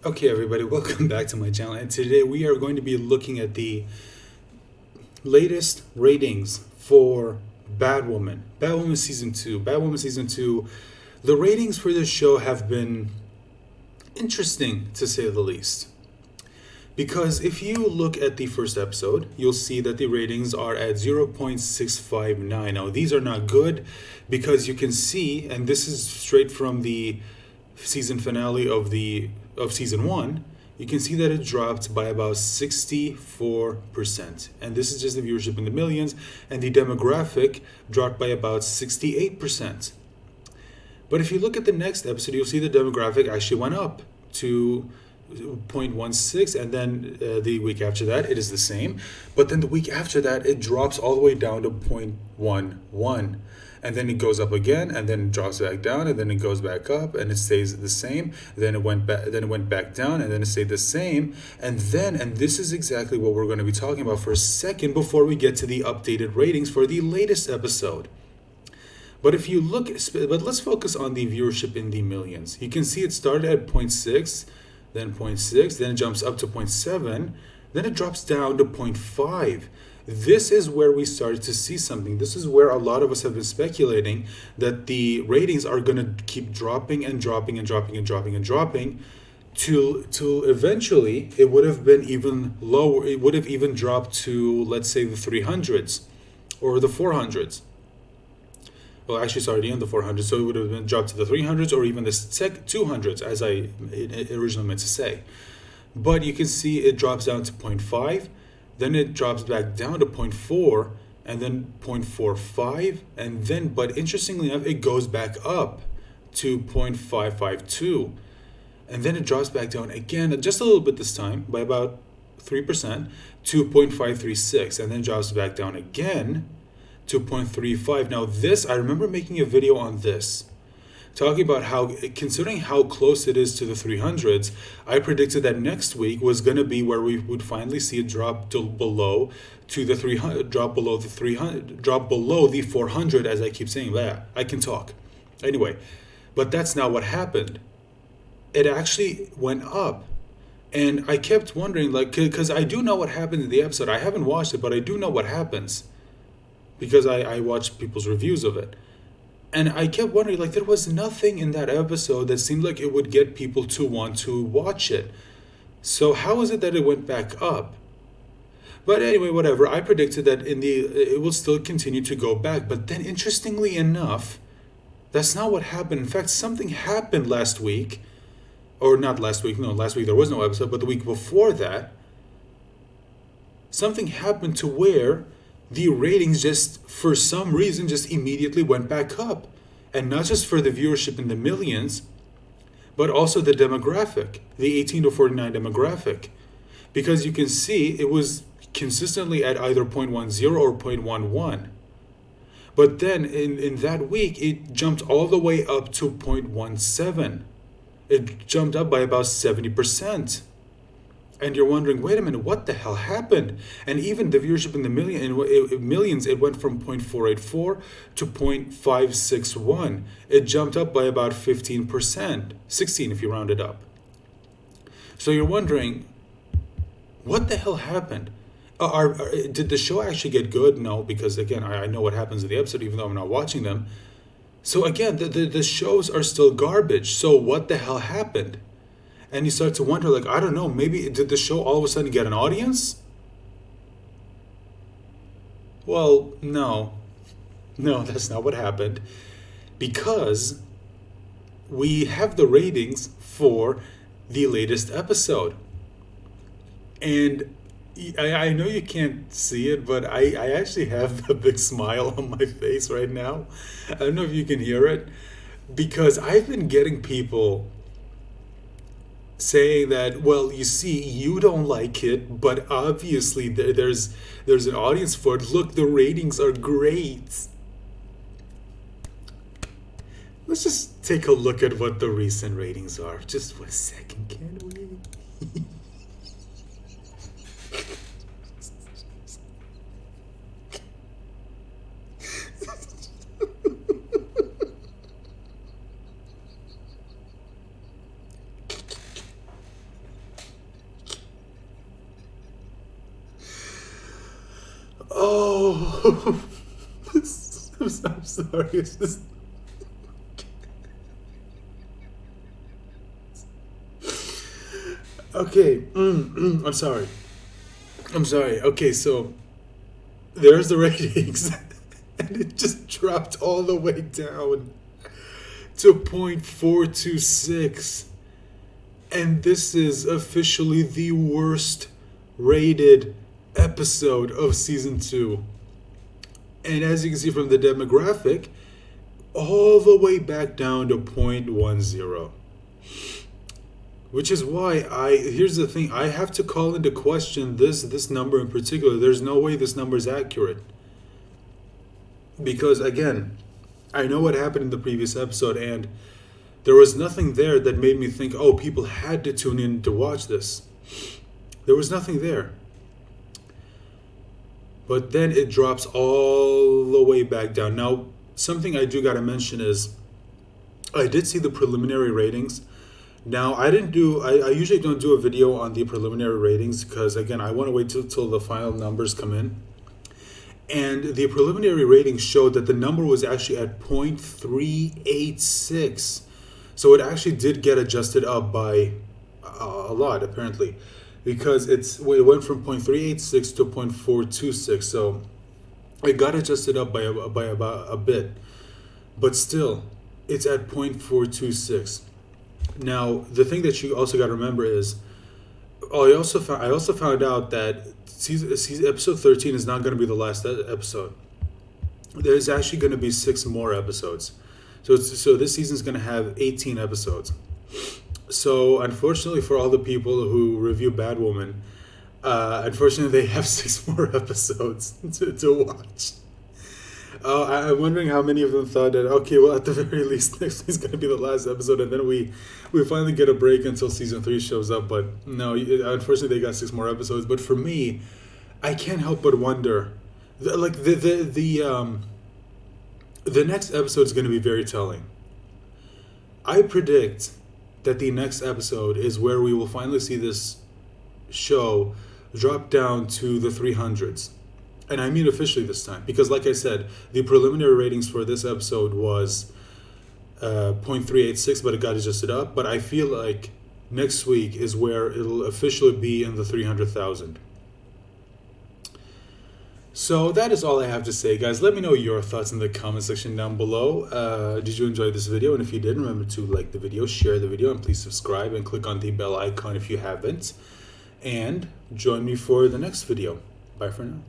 Okay, everybody, welcome back to my channel. And today we are going to be looking at the latest ratings for Batwoman. Batwoman Season 2. Batwoman Season 2. The ratings for this show have been interesting, to say the least. Because if you look at the first episode, you'll see that the ratings are at 0.659. Now, these are not good because you can see, and this is straight from the season finale of season 1, you can see that it dropped by about 64%. And this is just the viewership in the millions, and the demographic dropped by about 68%. But if you look at the next episode, you'll see the demographic actually went up to 0.16, and then the week after that it is the same, but then the week after that it drops all the way down to 0.11, and then it goes up again, and then it drops back down, and then it goes back up, and it stays the same. Then it went back down, and then it stayed the same, and this is exactly what we're going to be talking about for a second before we get to the updated ratings for the latest episode. But if you look, but let's focus on the viewership in the millions. You can see it started at 0.6, then 0.6, then it jumps up to 0.7, then it drops down to 0.5. This is where we started to see something. This is where a lot of us have been speculating that the ratings are going to keep dropping and dropping and dropping and dropping and dropping till eventually it would have been even lower. It would have even dropped to, let's say, the 300s or the 400s. Well, actually, sorry, the end of the 400s. So it would have been dropped to the 300s or even the 200s, as I originally meant to say. But you can see it drops down to 0.5, then it drops back down to 0.4, and then 0.45, and then, but interestingly enough, it goes back up to 0.552, and then it drops back down again, just a little bit this time, by about 3%, to 0.536, and then drops back down again to 0.35. Now this, I remember making a video on this, talking about how, considering how close it is to the 300s, I predicted that next week was going to be where we would finally see it drop below to the 300, drop below the 300, drop below the 400, as I keep saying. Yeah, I can talk. Anyway, but that's not what happened. It actually went up. And I kept wondering, like, because I do know what happened in the episode. I haven't watched it, but I do know what happens, because I watched people's reviews of it. And I kept wondering, like, there was nothing in that episode that seemed like it would get people to want to watch it. So how is it that it went back up? But anyway, whatever. I predicted that it will still continue to go back. But then, interestingly enough, that's not what happened. In fact, something happened last week. Or not last week. No, last week there was no episode. But the week before that, something happened to where the ratings just, for some reason, just immediately went back up. And not just for the viewership in the millions, but also the demographic, the 18 to 49 demographic. Because you can see it was consistently at either 0.10 or 0.11. But then in that week, it jumped all the way up to 0.17. It jumped up by about 70%. And you're wondering, wait a minute, what the hell happened? And even the viewership in the millions, it went from 0.484 to 0.561. It jumped up by about 15%, 16 if you round it up. So you're wondering, what the hell happened? Did the show actually get good? No, because again, I know what happens in the episode, even though I'm not watching them. So again, the shows are still garbage. So what the hell happened? And you start to wonder, like, I don't know, maybe did the show all of a sudden get an audience? Well, no. No, that's not what happened. Because we have the ratings for the latest episode. And I know you can't see it, but I actually have a big smile on my face right now. I don't know if you can hear it. Because I've been getting people saying that, well, you see, you don't like it, but obviously there's an audience for it. Look, the ratings are great. Let's just take a look at what the recent ratings are. Just for a second, can we? Oh, I'm sorry. It's just... Okay. I'm sorry. I'm sorry. Okay, so there's the ratings, and it just dropped all the way down to 0.426. And this is officially the worst rated episode of season 2. And as you can see from the demographic, all the way back down to 0.10. Which is why here's the thing, I have to call into question this number in particular. There's no way this number is accurate. Because again, I know what happened in the previous episode, and there was nothing there that made me think, oh, people had to tune in to watch this. There was nothing there. But then it drops all the way back down. Now, something I do got to mention is I did see the preliminary ratings. Now, I usually don't do a video on the preliminary ratings because, again, I want to wait till the final numbers come in. And the preliminary ratings showed that the number was actually at 0.386. So it actually did get adjusted up by a lot, apparently, because it went from 0.386 to 0.426. So it got adjusted up by about a bit, but still, it's at 0.426. Now, the thing that you also got to remember is, I also found out that season episode 13 is not going to be the last episode. There's actually going to be 6 more episodes. So this season is going to have 18 episodes. So unfortunately for all the people who review Batwoman, unfortunately they have 6 more episodes to watch. I'm wondering how many of them thought that, okay, well, at the very least, next is going to be the last episode, and then we finally get a break until season 3 shows up. But no, unfortunately, they got 6 more episodes. But for me, I can't help but wonder, the next episode is going to be very telling. I predict that the next episode is where we will finally see this show drop down to the 300s. And I mean officially this time, because like I said, the preliminary ratings for this episode was 0.386, but it got adjusted up. But I feel like next week is where it'll officially be in the 300,000. So that is all I have to say, guys. Let me know your thoughts in the comment section down below. Did you enjoy this video? And if you did, remember to like the video, share the video, and please subscribe and click on the bell icon if you haven't. And join me for the next video. Bye for now.